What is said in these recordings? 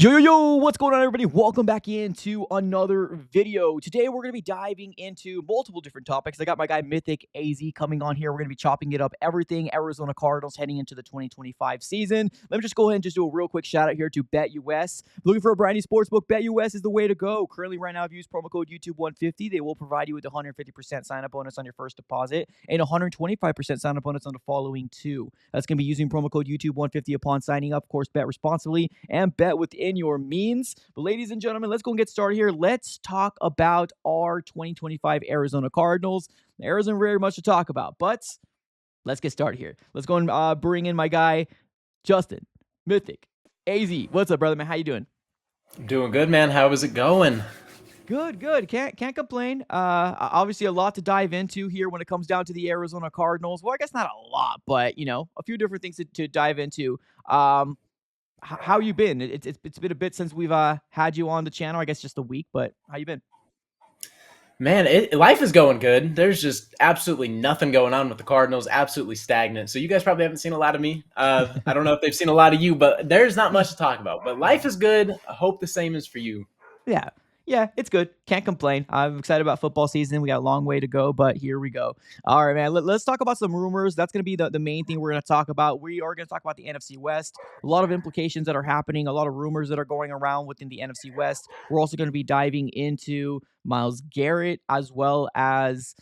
Yo, what's going on, everybody? Welcome back into another video. Today, we're going to be diving into multiple different topics. I got my guy Mythic AZ coming on here. We're going to be chopping it up, everything Arizona Cardinals heading into the 2025 season. Let me just go ahead and just do a real quick shout out here to BetUS. Looking for a brand new sportsbook? BetUS is the way to go. Currently, right now, if you use promo code YouTube150, they will provide you with a 150% sign-up bonus on your first deposit and a 125% sign-up bonus on the following two. That's going to be using promo code YouTube150 upon signing up. Of course, bet responsibly and bet within your means. But ladies and gentlemen, let's go and get started here. Let's talk about our 2025 Arizona Cardinals. There isn't very much to talk about, but let's get started here. Let's go and bring in my guy, Justin, Mythic, AZ. What's up, brother, man? How you doing? Doing good, man. How is it going? Good. Can't complain. Obviously a lot to dive into here when it comes down to the Arizona Cardinals. Well, I guess not a lot, but a few different things to dive into. How you been? It's been a bit since we've had you on the channel. I guess just a week, but how you been? Man, life is going good. There's just absolutely nothing going on with the Cardinals. Absolutely stagnant. So you guys probably haven't seen a lot of me. I don't know if they've seen a lot of you, but there's not much to talk about. But life is good. I hope the same is for you. Yeah, it's good. Can't complain. I'm excited about football season. We got a long way to go, but here we go. All right, man. Let's talk about some rumors. That's going to be the main thing we're going to talk about. We are going to talk about the NFC West. A lot of implications that are happening, a lot of rumors that are going around within the NFC West. We're also going to be diving into Myles Garrett, as well as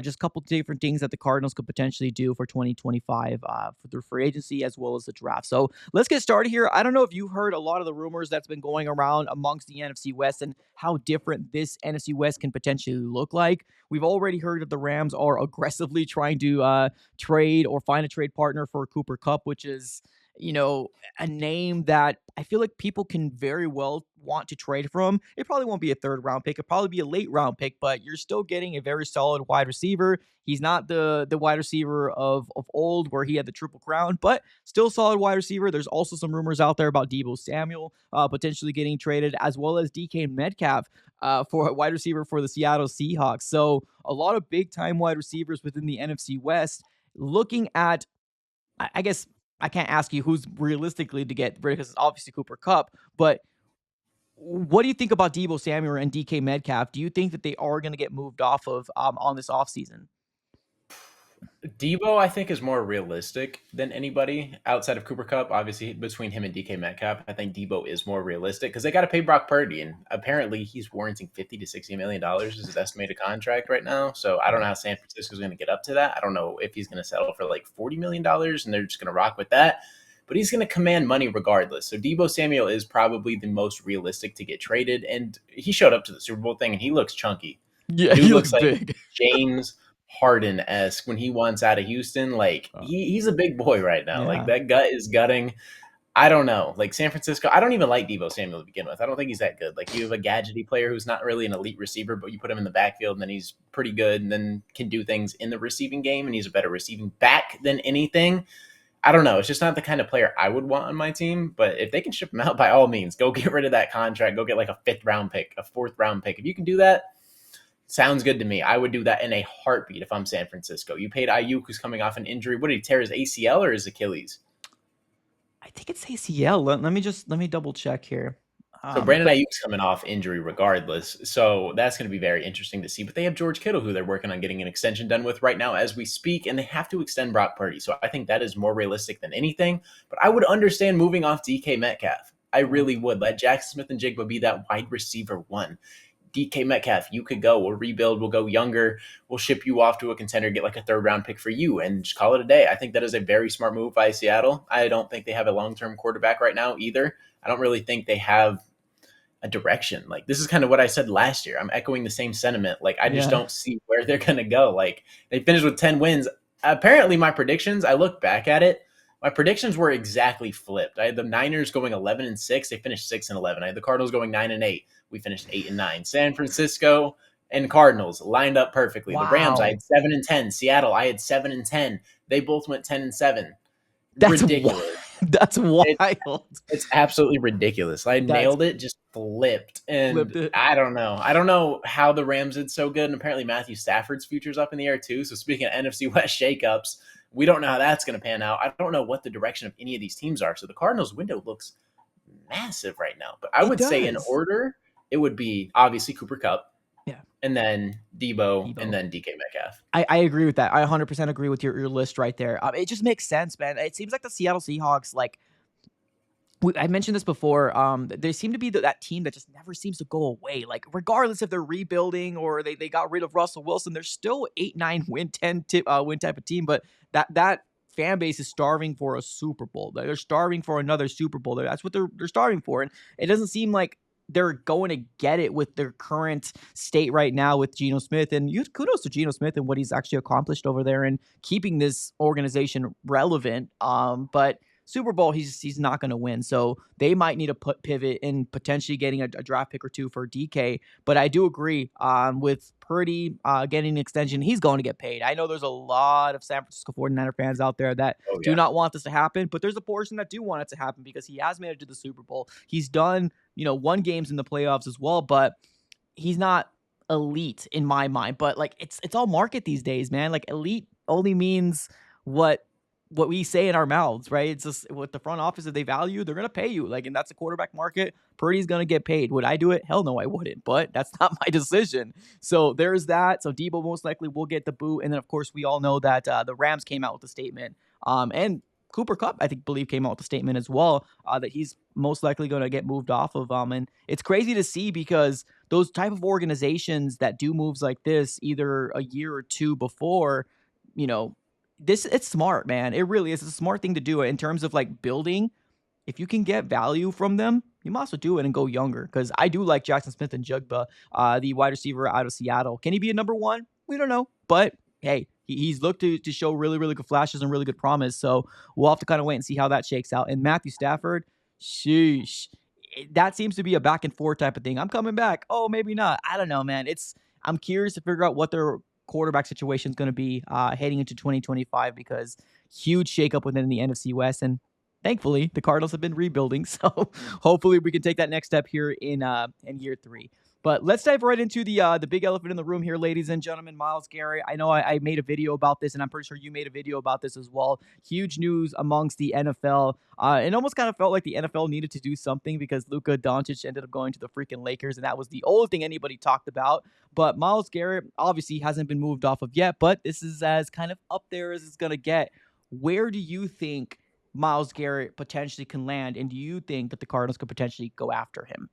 just a couple different things that the Cardinals could potentially do for 2025 for their free agency as well as the draft. So let's get started here. I don't know if you heard a lot of the rumors that's been going around amongst the NFC West and how different this NFC West can potentially look like. We've already heard that the Rams are aggressively trying to trade or find a trade partner for Cooper Kupp, which is a name that I feel like people can very well want to trade from. It probably won't be a third round pick. It'll probably be a late round pick, but you're still getting a very solid wide receiver. He's not the wide receiver of old where he had the triple crown, but still solid wide receiver. There's also some rumors out there about Deebo Samuel potentially getting traded, as well as DK Metcalf for a wide receiver for the Seattle Seahawks. So a lot of big time wide receivers within the NFC West. Looking at, I guess, I can't ask you who's realistically to get rid of, because it's obviously Cooper Kupp, but what do you think about Deebo Samuel and DK Metcalf? Do you think that they are going to get moved off of on this offseason? Debo, I think, is more realistic than anybody outside of Cooper Kupp. Obviously, between him and DK Metcalf, I think Debo is more realistic because they got to pay Brock Purdy, and apparently he's warranting $50 to $60 million is his estimated contract right now. So I don't know how San Francisco's going to get up to that. I don't know if he's going to settle for like $40 million and they're just going to rock with that. But he's going to command money regardless. So Deebo Samuel is probably the most realistic to get traded, and he showed up to the Super Bowl thing, and he looks chunky. Yeah, Dude he looks looks like big. James Harden-esque when he wants out of Houston. Like he's a big boy right now. Yeah. Like that gut is gutting. I don't know. Like San Francisco, I don't even like Deebo Samuel to begin with. I don't think he's that good. Like you have a gadgety player who's not really an elite receiver, but you put him in the backfield and then he's pretty good and then can do things in the receiving game and he's a better receiving back than anything. I don't know. It's just not the kind of player I would want on my team. But if they can ship him out, by all means, go get rid of that contract. Go get like a 5th round pick, a 4th round pick. If you can do that, sounds good to me. I would do that in a heartbeat if I'm San Francisco. You paid Ayuk, who's coming off an injury. What did he tear, his ACL or his Achilles? I think it's ACL. Let me double check here. So Brandon But Ayuk's coming off injury regardless. So that's going to be very interesting to see. But they have George Kittle, who they're working on getting an extension done with right now as we speak, and they have to extend Brock Purdy. So I think that is more realistic than anything. But I would understand moving off DK Metcalf. I really would. Let Jackson Smith and Jigba be that wide receiver one. DK Metcalf, you could go. We'll rebuild. We'll go younger. We'll ship you off to a contender, get like a 3rd round pick for you, and just call it a day. I think that is a very smart move by Seattle. I don't think they have a long-term quarterback right now either. I don't really think they have a direction. Like this is kind of what I said last year. I'm echoing the same sentiment. Like I just don't see where they're going to go. Like they finished with 10 wins. Apparently my predictions, I look back at it, my predictions were exactly flipped. I had the Niners going 11-6. They finished 6-11. I had the Cardinals going 9-8. We finished 8-9. San Francisco and Cardinals lined up perfectly. wow. The Rams, I had 7-10. Seattle, I had 7-10. They both went 10-7. That's Ridiculous. That's wild. It's absolutely ridiculous. I nailed it, just flipped. And it. I don't know. I don't know how the Rams did so good. And apparently Matthew Stafford's future's up in the air too. So speaking of NFC West shakeups, we don't know how that's going to pan out. I don't know what the direction of any of these teams are. So the Cardinals window looks massive right now. But I It would say in does. order, it would be obviously Cooper Cup, Yeah, and then Debo, and Debo. then DK Metcalf. I agree with that. I 100% agree with your list right there. It just makes sense, man. It seems like the Seattle Seahawks, like I mentioned this before. They seem to be that team that just never seems to go away. Like regardless if they're rebuilding or they got rid of Russell Wilson, they're still 8-9 win 10 win type of team. But that fan base is starving for a Super Bowl. They're starving for another Super Bowl. That's what they're starving for, and it doesn't seem like they're going to get it with their current state right now with Geno Smith. And kudos to Geno Smith and what he's actually accomplished over there and keeping this organization relevant. But Super Bowl, he's not going to win. So they might need to pivot and potentially getting a draft pick or two for DK. But I do agree with Purdy getting an extension. He's going to get paid. I know there's a lot of San Francisco 49er fans out there that Oh do yeah. not want this to happen, but there's a portion that do want it to happen because he has made it to the Super Bowl. He's done, won games in the playoffs as well, but he's not elite in my mind. But like it's all market these days, man. Like elite only means what we say in our mouths, right? It's just what the front office, if they value, they're gonna pay you. Like, and that's a quarterback market. Purdy's gonna get paid. Would I do it? Hell no, I wouldn't. But that's not my decision. So there's that. So Debo most likely will get the boot, and then of course we all know that the Rams came out with a statement, and Cooper Cup, I believe, came out with a statement as well that he's most likely going to get moved off of. And it's crazy to see because those type of organizations that do moves like this, either a year or two before, you know, it's smart, man. It really is. It's a smart thing to do in terms of like building. If you can get value from them, you might as well do it and go younger. Because I do like Jackson Smith and Jugba, the wide receiver out of Seattle. Can he be a number one? We don't know. But hey, he's looked to show really, really good flashes and really good promise. So we'll have to kind of wait and see how that shakes out. And Matthew Stafford, sheesh. That seems to be a back and forth type of thing. I'm coming back. Oh, maybe not. I don't know, man. I'm curious to figure out what their quarterback situation is going to be heading into 2025 because huge shakeup within the NFC West. And thankfully, the Cardinals have been rebuilding. So hopefully we can take that next step here in year 3. But let's dive right into the big elephant in the room here, ladies and gentlemen. Myles Garrett. I know I made a video about this, and I'm pretty sure you made a video about this as well. Huge news amongst the NFL. It almost kind of felt like the NFL needed to do something because Luka Doncic ended up going to the freaking Lakers, and that was the only thing anybody talked about. But Myles Garrett obviously hasn't been moved off of yet, but this is as kind of up there as it's going to get. Where do you think Myles Garrett potentially can land, and do you think that the Cardinals could potentially go after him?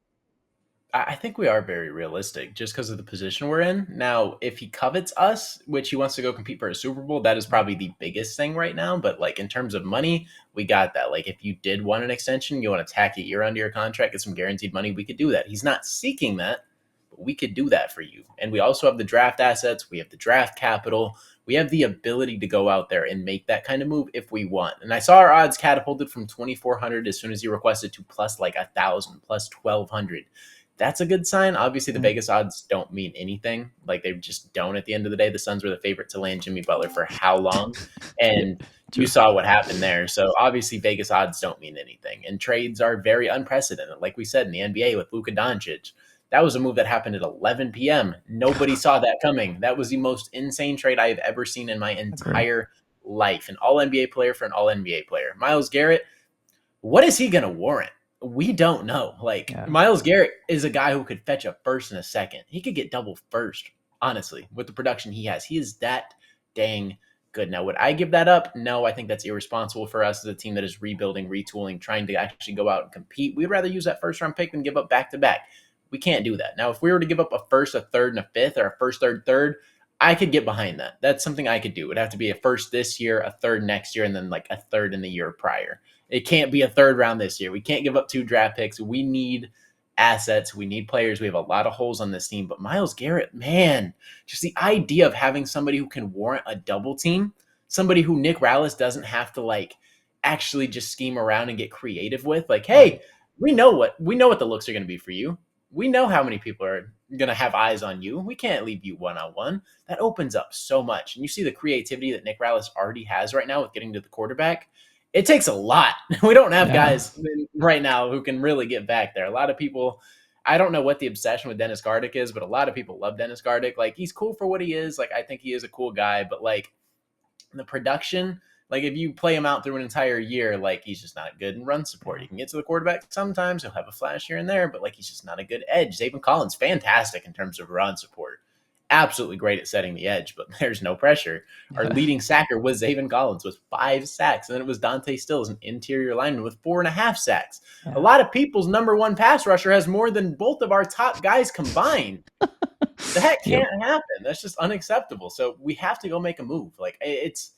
I think we are very realistic just because of the position we're in. Now, if he covets us, which he wants to go compete for a Super Bowl, that is probably the biggest thing right now. But like in terms of money, we got that. Like if you did want an extension, you want to tack a year onto your contract, get some guaranteed money, we could do that. He's not seeking that, but we could do that for you. And we also have the draft assets, we have the draft capital, we have the ability to go out there and make that kind of move if we want. And I saw our odds catapulted from 2,400 as soon as he requested to plus like 1,000, plus 1,200. That's a good sign. Obviously, the Vegas odds don't mean anything. Like they just don't at the end of the day. The Suns were the favorite to land Jimmy Butler for how long? Yeah, And you true. saw what happened there. So obviously, Vegas odds don't mean anything. And trades are very unprecedented. Like we said in the NBA with Luka Doncic, that was a move that happened at 11 p.m. Nobody saw that coming. That was the most insane trade I have ever seen in my Agree. entire life. An all NBA player for an all NBA player. Myles Garrett, what is he going to warrant? We don't know. Like Yeah. Myles Garrett is a guy who could fetch a first and a second. He could get double first, honestly, with the production he has. He is that dang good. Now, would I give that up? No, I think that's irresponsible for us as a team that is rebuilding, retooling, trying to actually go out and compete. We'd rather use that first round pick than give up back to back. We can't do that. Now, if we were to give up a first, a third, and a fifth, or a first, third, third, I could get behind that. That's something I could do. It would have to be a first this year, a third next year, and then like a third in the year prior. It can't be a third round this year. We can't give up 2 draft picks. We need assets. We need players. We have a lot of holes on this team. But Myles Garrett, man, just the idea of having somebody who can warrant a double team, somebody who Nick Rallis doesn't have to like actually just scheme around and get creative with. Like, Right. hey, we know what the looks are going to be for you. We know how many people are going to have eyes on you. We can't leave you one-on-one. That opens up so much. And you see the creativity that Nick Rallis already has right now with getting to the quarterback. It takes a lot. We don't have Yeah. guys right now who can really get back there. A lot of people, I don't know what the obsession with Dennis Gardick is, but a lot of people love Dennis Gardick. Like he's cool for what he is. Like I think he is a cool guy, but like the production Like if you play him out through an entire year, like he's just not good in run support. Yeah. He can get to the quarterback sometimes. He'll have a flash here and there, but like he's just not a good edge. Zayvon Collins, fantastic in terms of run support. Absolutely great at setting the edge, but there's no pressure. Our Yeah. leading sacker was Zayvon Collins with 5 sacks, and then it was Dante Stills, an interior lineman, with 4.5 sacks. A Yeah. lot of people's number one pass rusher has more than both of our top guys combined. That Yep. can't happen. That's just unacceptable. So we have to go make a move. Like it's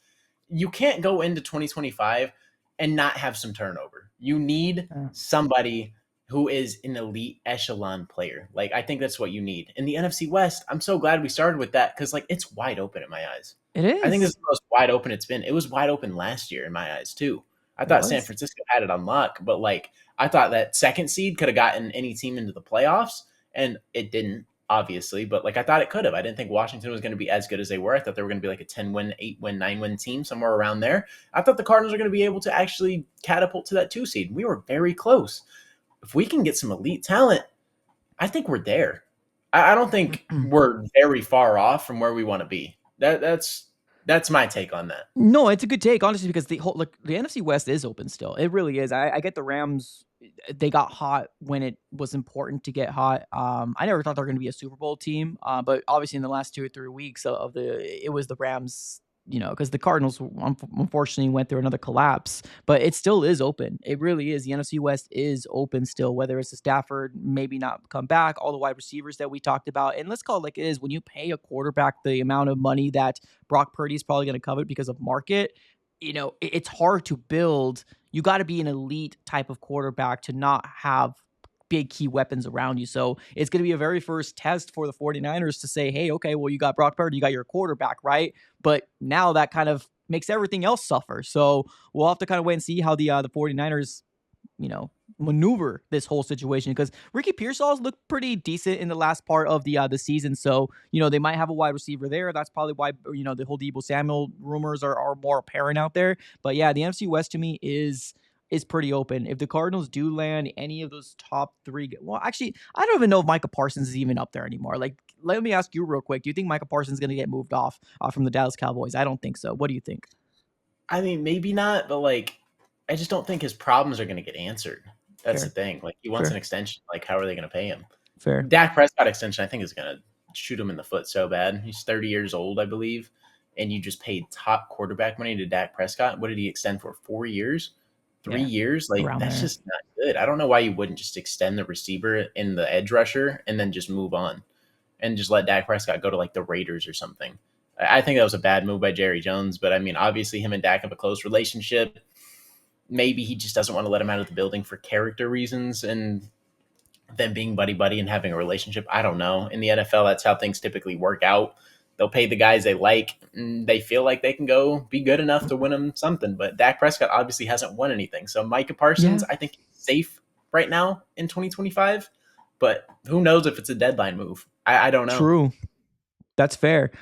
you can't go into 2025 and not have some turnover. You need Yeah. somebody who is an elite echelon player. Like I think that's what you need. In the NFC West, I'm so glad we started with that because like it's wide open in my eyes. It I think this is. is the most wide open it's been. It was wide open last year in my eyes too. I It thought San was. Francisco had it on lock, but like I thought that second seed could have gotten any team into the playoffs, and it didn't, obviously. But like I thought it could have. I didn't think Washington was going to be as good as they were. I thought they were going to be like a 10-win, 8-win, 9-win team, somewhere around there. I thought the Cardinals were going to be able to actually catapult to that 2 seed. We were very close. If we can get some elite talent, I think we're there. I don't think we're very far off from where we want to be. That's my take on that. No, it's a good take, honestly, because the whole like the NFC West is open still. It really is. I get the Rams. They got hot when it was important to get hot. I never thought they were going to be a Super Bowl team, but obviously in the last 2 or 3 weeks of it was the Rams. Because the Cardinals unfortunately went through another collapse, but it still is open. It really is. The NFC West is open still, whether it's the Stafford, maybe not come back, all the wide receivers that we talked about. And let's call it like it is. When you pay a quarterback the amount of money that Brock Purdy is probably going to covet because of market, it's hard to build. You got to be an elite type of quarterback to not have big key weapons around you. So it's going to be a very first test for the 49ers to say, hey, okay, well, you got Brock Purdy, you got your quarterback, right? But now that kind of makes everything else suffer. So we'll have to kind of wait and see how the 49ers, maneuver this whole situation, because Ricky Pearsall's looked pretty decent in the last part of the season. So, they might have a wide receiver there. That's probably why, the whole Deebo Samuel rumors are more apparent out there. But yeah, the NFC West to me is pretty open. If the Cardinals do land any of those top 3, well, actually, I don't even know if Micah Parsons is even up there anymore. Like, let me ask you real quick. Do you think Micah Parsons is going to get moved off from the Dallas Cowboys? I don't think so. What do you think? I mean, maybe not, but like, I just don't think his problems are going to get answered. That's the Fair. thing. Like, he wants an Fair. extension. Like, how are they going to pay him? Fair. Dak Prescott extension, I think, is going to shoot him in the foot so bad. He's 30 years old, I believe, and you just paid top quarterback money to Dak Prescott. What did he extend for? 4 years? 3 Yeah. years? Like, Around that's there. just not good. I don't know why you wouldn't just extend the receiver and the edge rusher and then just move on and just let Dak Prescott go to like the Raiders or something. I think that was a bad move by Jerry Jones, but I mean, obviously him and Dak have a close relationship. Maybe he just doesn't want to let him out of the building for character reasons and them being buddy buddy and having a relationship. I don't know. In the NFL, that's how things typically work out. They'll pay the guys they like, and they feel like they can go be good enough to win them something. But Dak Prescott obviously hasn't won anything. So Micah Parsons, Yeah. I think, is safe right now in 2025. But who knows if it's a deadline move? I don't know. True. That's fair.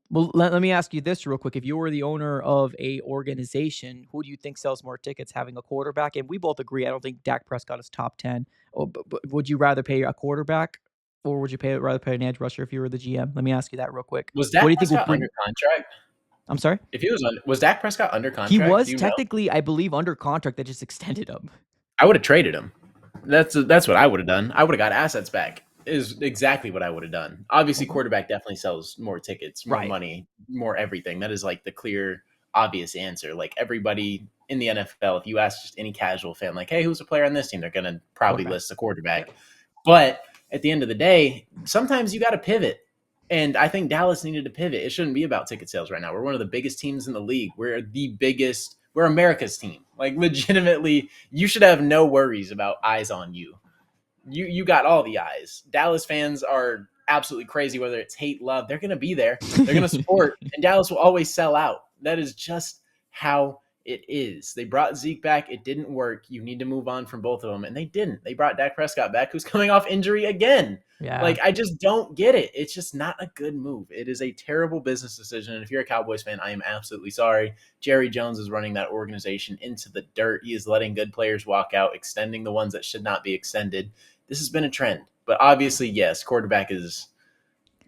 Well, let me ask you this real quick. If you were the owner of a organization, who do you think sells more tickets, having a quarterback? And we both agree, I don't think Dak Prescott is top 10. But would you rather pay a quarterback, or would you rather pay an edge rusher if you were the GM? Let me ask you that real quick. Was What do Dak you think will Prescott under bring? contract? I'm sorry. If he was Dak Prescott under He contract? Do was you know? technically, I believe, under contract that just extended him. I would have traded him. That's what I would have done. I would have got assets back. Is exactly what I would have done. Obviously, quarterback definitely sells more tickets, more Right. money, more everything. That is like the clear, obvious answer. Like everybody in the NFL, if you ask just any casual fan, like, "Hey, who's a player on this team?" They're gonna probably Quarterback. list the quarterback. Yep. But at the end of the day, sometimes you got to pivot. And I think Dallas needed to pivot. It shouldn't be about ticket sales right now. We're one of the biggest teams in the league. We're the biggest. We're America's team. Like legitimately, you should have no worries about eyes on you. You got all the eyes. Dallas fans are absolutely crazy, whether it's hate, love, they're gonna be there. They're gonna support, and Dallas will always sell out. That is just how it is. They brought Zeke back, it didn't work. You need to move on from both of them, and they didn't. They brought Dak Prescott back, who's coming off injury again. Yeah. Like, I just don't get it. It's just not a good move. It is a terrible business decision. And if you're a Cowboys fan, I am absolutely sorry. Jerry Jones is running that organization into the dirt. He is letting good players walk out, extending the ones that should not be extended. This has been a trend. But obviously, yes, quarterback is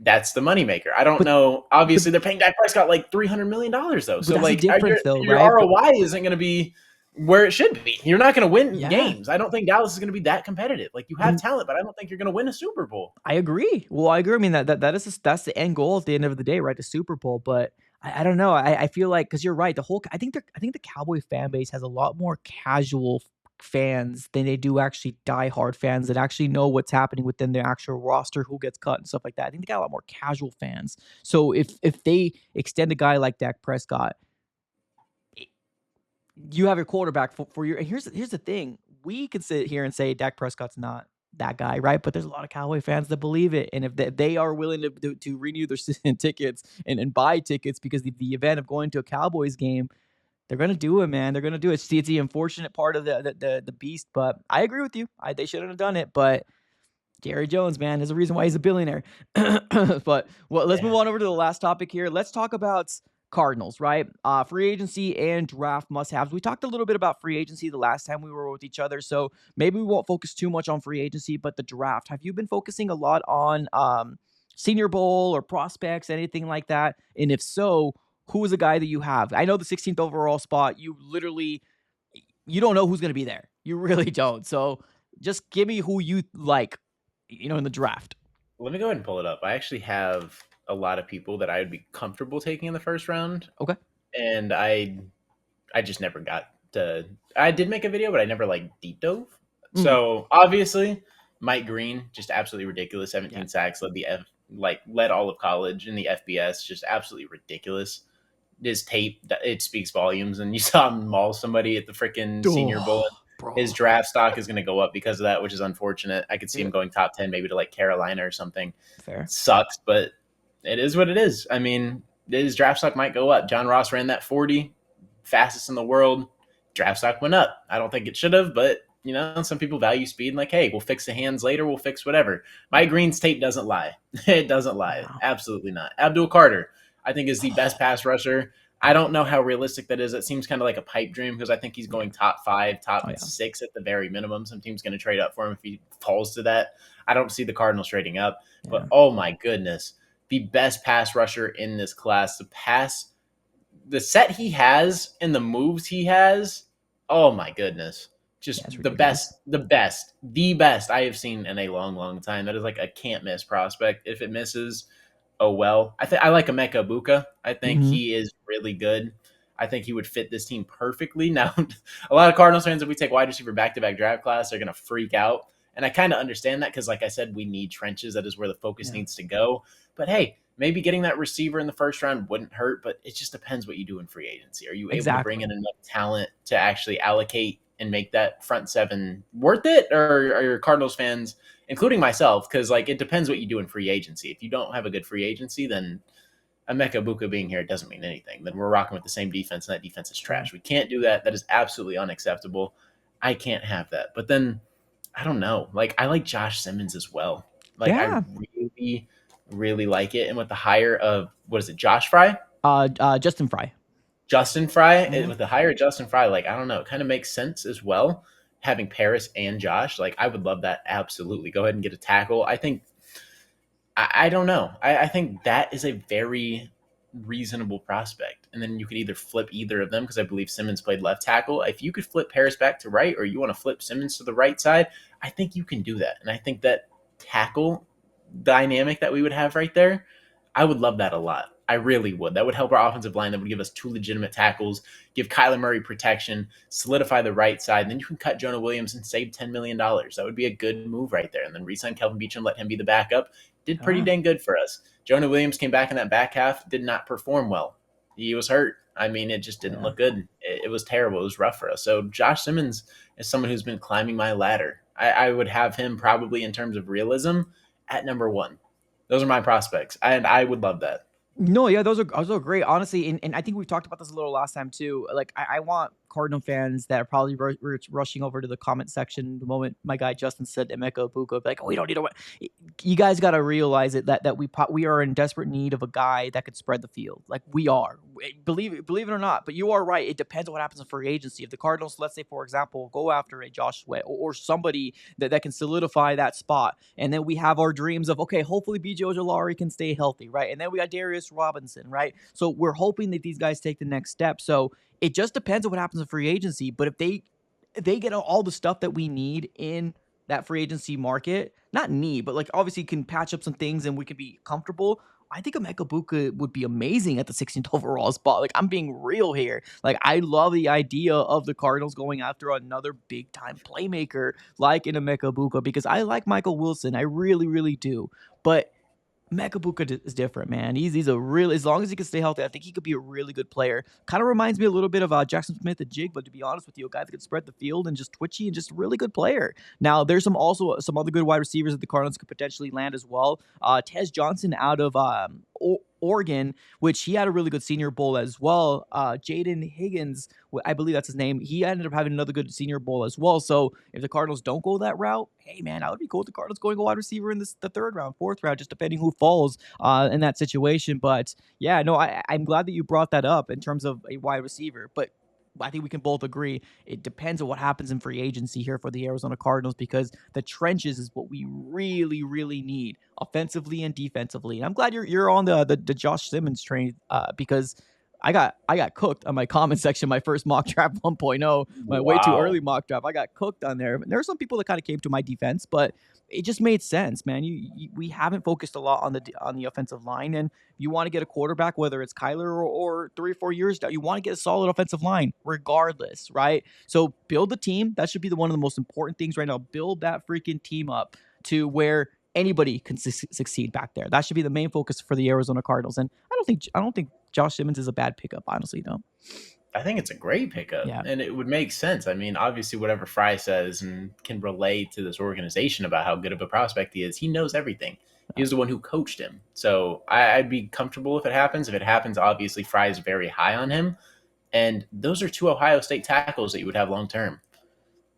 That's the moneymaker. I don't But know. but Obviously, they're paying Dak Prescott like $300 million though. but So that's the like, difference though, your right? But ROI isn't going to be where it should be. You're not going to win yeah, games. I don't think Dallas is going to be that competitive. Like, you have then talent, but I don't think you're going to win a Super Bowl. I agree. Well, I agree. I mean that is that's the end goal at the end of the day, right? The Super Bowl. But I don't know. I feel like because you're right. The whole I think the Cowboy fan base has a lot more casual fans than they do actually diehard fans that actually know what's happening within their actual roster, who gets cut and stuff like that. I think they got a lot more casual fans. So if they extend a guy like Dak Prescott, you have your quarterback for your. And here's the thing: we can sit here and say Dak Prescott's not that guy, right? But there's a lot of Cowboy fans that believe it, and if they are willing to renew their season tickets and buy tickets because the event of going to a Cowboys game, they're gonna do it, man. They're gonna do it. It's the unfortunate part of the beast, but I agree with you. They shouldn't have done it, but Jerry Jones, man, there's a reason why he's a billionaire. But well, let's move Yeah. on over to the last topic here. Let's talk about Cardinals, right? Free agency and draft must-haves. We talked a little bit about free agency the last time we were with each other, so maybe we won't focus too much on free agency, but the draft. Have you been focusing a lot on Senior Bowl or prospects, anything like that? And if so, who is a guy that you have? I know the 16th overall spot, you don't know who's going to be there. You really don't. So just give me who you like, in the draft. Let me go ahead and pull it up. I actually have a lot of people that I would be comfortable taking in the first round, Okay. and I just never got to. I did make a video, but I never like deep dove. Mm, So obviously, Mike Green, just absolutely ridiculous. yeah. 17 sacks, led all of college in the FBS, just absolutely ridiculous. His tape, it speaks volumes. And you saw him maul somebody at the freaking Senior Bowl. Oh, His bro. draft stock is going to go up because of that, which is unfortunate. I could see Yeah, him going top 10, maybe to like Carolina or something. fair. Sucks, but it is what it is. I mean, his draft stock might go up. John Ross ran that 40, fastest in the world. Draft stock went up. I don't think it should have, but some people value speed and like, hey, we'll fix the hands later. We'll fix whatever. Mike Green's tape doesn't lie. It doesn't lie. Wow. Absolutely not. Abdul Carter, I think, is the best pass rusher. I don't know how realistic that is. It seems kind of like a pipe dream because I think he's Yeah. going top 5, Oh top yeah. 6 at the very minimum. Some team's going to trade up for him if he falls to that. I don't see the Cardinals trading up, but Yeah. oh my goodness, the best pass rusher in this class. The set he has and the moves he has. Oh my goodness. Yeah, Just it's the ridiculous. best, the best I have seen in a long, long time. That is like a can't miss prospect. If it misses, oh well. I like Emeka Buka. I think Hmm. he is really good. I think he would fit this team perfectly. Now, a lot of Cardinals fans, if we take wide receiver back to back draft class, they're gonna freak out. And I kind of understand that because, like I said, we need trenches. That is where the focus Yeah. needs to go. But hey, maybe getting that receiver in the first round wouldn't hurt, but it just depends what you do in free agency. Are you able to bring Exactly. in enough talent to actually allocate and make that front seven worth it? Or are your Cardinals fans, including myself, because like it depends what you do in free agency. If you don't have a good free agency, then Emeka Buka being here doesn't mean anything. Then we're rocking with the same defense, and that defense is True. trash. We can't do that. That is absolutely unacceptable. I can't have that. But then I don't know. Like I like Josh Simmons as well. Like I Yeah. really, really like it. And with the hire of what is it, Josh Fry? Justin Fry. Justin Fry, Hmm. with the hire of Justin Fry, like I don't know, it kind of makes sense as well. Having Paris and Josh, like I would love that absolutely. Go ahead and get a tackle. I don't know. I think that is a very reasonable prospect. And then you could either flip either of them because I believe Simmons played left tackle. If you could flip Paris back to right or you want to flip Simmons to the right side, I think you can do that. And I think that tackle dynamic that we would have right there, I would love that a lot. I really would. That would help our offensive line. That would give us 2 legitimate tackles, give Kyler Murray protection, solidify the right side. And then you can cut Jonah Williams and save $10 million. That would be a good move right there. And then re-sign Kelvin Beachum, let him be the backup. Did pretty Ah, dang good for us. Jonah Williams came back in that back half, did not perform well. He was hurt. I mean, it just didn't yeah. look good. It was terrible. It was rough for us. So Josh Simmons is someone who's been climbing my ladder. I would have him probably in terms of realism at number one. Those are my prospects, and I would love that. No, yeah, those are great, honestly, and I think we've talked about this a little last time too. Like, I want Cardinal fans that are probably rushing over to the comment section the moment my guy Justin said Emeka Egbuka, like, oh, we don't need to. You guys got to realize it that we are in desperate need of a guy that could spread the field. Like we are, believe it or not. But you are right. It depends on what happens in free agency. If the Cardinals, let's say for example, go after a Josh Sweat or somebody that can solidify that spot, and then we have our dreams of, okay, hopefully BJ Ojulari can stay healthy, right? And then we got Darius Robinson, right? So we're hoping that these guys take the next step. So it just depends on what happens in free agency. But if they get all the stuff that we need in that free agency market, not need, but like obviously can patch up some things and we can be comfortable. I think Emeka Egbuka would be amazing at the 16th overall spot. Like, I'm being real here. Like, I love the idea of the Cardinals going after another big time playmaker like in Emeka Egbuka, because I like Michael Wilson. I really, really do. But Mekabuka is different, man. He's a really, as long as he can stay healthy, I think he could be a really good player. Kind of reminds me a little bit of Jackson Smith and Jig, but to be honest with you, a guy that could spread the field and just twitchy and just a really good player. Now, there's also some other good wide receivers that the Cardinals could potentially land as well. Tez Johnson out of Oregon, which he had a really good Senior Bowl as well. Jaden Higgins, I believe that's his name. He ended up having another good Senior Bowl as well. So if the Cardinals don't go that route, hey man, that would be cool. If the Cardinals going a wide receiver in the third round, fourth round, just depending who falls in that situation. But yeah, no, I'm glad that you brought that up in terms of a wide receiver. But I think we can both agree it depends on what happens in free agency here for the Arizona Cardinals, because the trenches is what we really, really need offensively and defensively. And I'm glad you're on the Josh Simmons train because I got cooked on my comment section, my first mock draft 1.0, my way too early mock draft. I got cooked on there. There are some people that kind of came to my defense, but it just made sense, man. We haven't focused a lot on the offensive line, and you want to get a quarterback, whether it's Kyler or 3 or 4 years down, you want to get a solid offensive line regardless, right? So build the team. That should be one of the most important things right now. Build that freaking team up to where anybody can succeed back there. That should be the main focus for the Arizona Cardinals. And I don't think Josh Simmons is a bad pickup, honestly, though. I think it's a great pickup, Yeah. and it would make sense. I mean, obviously, whatever Fry says and can relate to this organization about how good of a prospect he is, he knows everything. He was the one who coached him. So I'd be comfortable if it happens. If it happens, obviously, Fry is very high on him. And those are 2 Ohio State tackles that you would have long term.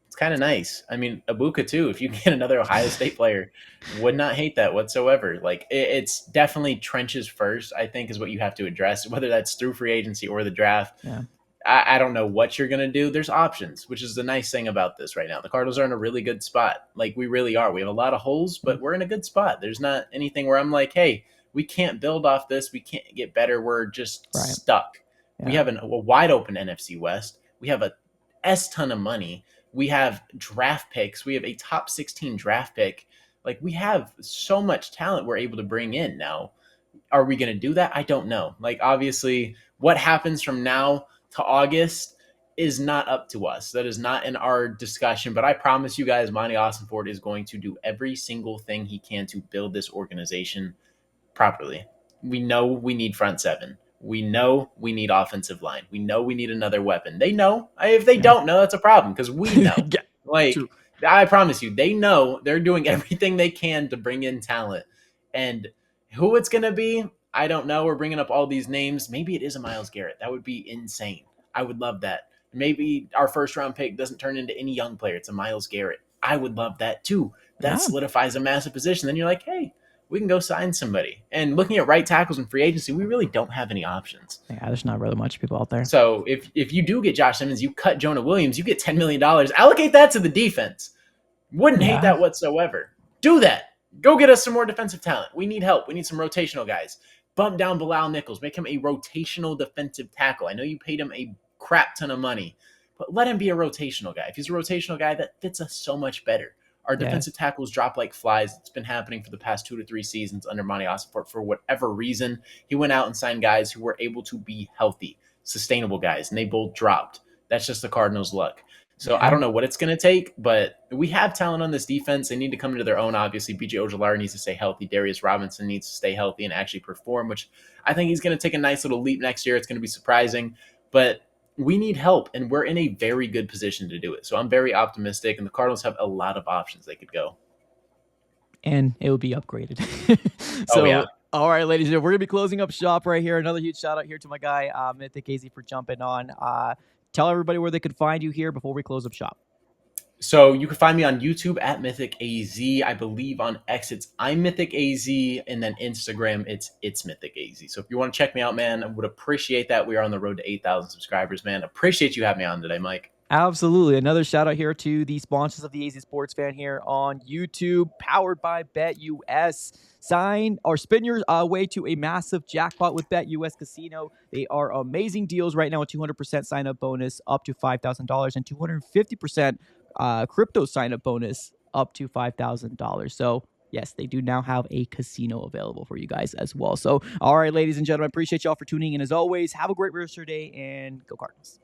It's kind of nice. I mean, Egbuka, too, if you get another Ohio State player, would not hate that whatsoever. Like, it's definitely trenches first, I think, is what you have to address, whether that's through free agency or the draft. Yeah. I don't know what you're going to do. There's options, which is the nice thing about this right now. The Cardinals are in a really good spot. Like, we really are. We have a lot of holes, but we're in a good spot. There's not anything where I'm like, hey, we can't build off this. We can't get better. We're just stuck. Yeah. We have a wide open NFC West. We have a ton of money. We have draft picks. We have a top 16 draft pick. Like, we have so much talent we're able to bring in now. Are we going to do that? I don't know. Like, obviously, what happens from now to August is not up to us. That is not in our discussion, but I promise you guys, Monty Austinford is going to do every single thing he can to build this organization properly. We know we need front seven. We know we need offensive line. We know we need another weapon. They know. If they don't know, that's a problem because we know. Like, true. I promise you, they know. They're doing everything they can to bring in talent. And who it's going to be, I don't know. We're bringing up all these names. Maybe it is a Myles Garrett. That would be insane. I would love that. Maybe our first round pick doesn't turn into any young player. It's a Myles Garrett. I would love that too. That solidifies a massive position. Then you're like, hey, we can go sign somebody. And looking at right tackles in free agency, we really don't have any options. Yeah, there's not really much people out there. So if you do get Josh Simmons, you cut Jonah Williams, you get $10 million. Allocate that to the defense. Wouldn't hate that whatsoever. Do that. Go get us some more defensive talent. We need help. We need some rotational guys. Bump down Bilal Nichols. Make him a rotational defensive tackle. I know you paid him a crap ton of money, but let him be a rotational guy. If he's a rotational guy, that fits us so much better. Our defensive tackles drop like flies. It's been happening for the past 2 to 3 seasons under Monty Austinford. For whatever reason, he went out and signed guys who were able to be healthy, sustainable guys, and they both dropped. That's just the Cardinals' luck. So I don't know what it's going to take, but we have talent on this defense. They need to come into their own. Obviously, BJ Ojulari needs to stay healthy. Darius Robinson needs to stay healthy and actually perform, which I think he's going to take a nice little leap next year. It's going to be surprising, but we need help, and we're in a very good position to do it. So I'm very optimistic, and the Cardinals have a lot of options they could go. And it will be upgraded. So, All right, ladies and gentlemen, we're going to be closing up shop right here. Another huge shout out here to my guy, Mythic AZ, for jumping on. Tell everybody where they could find you here before we close up shop. So you can find me on YouTube at Mythic AZ. I believe on X it's I'm Mythic AZ, and then Instagram it's Mythic AZ. So if you want to check me out, man, I would appreciate that. We are on the road to 8,000 subscribers, man. Appreciate you having me on today, Mike. Absolutely. Another shout out here to the sponsors of the AZ Sports Fan here on YouTube, powered by BetUS. Sign or spin your way to a massive jackpot with BetUS Casino. They are amazing deals right now, a 200% sign up bonus up to $5,000 and 250% crypto sign up bonus up to $5,000. So, yes, they do now have a casino available for you guys as well. So, all right, ladies and gentlemen, appreciate y'all for tuning in as always. Have a great rest of your day and go Cardinals.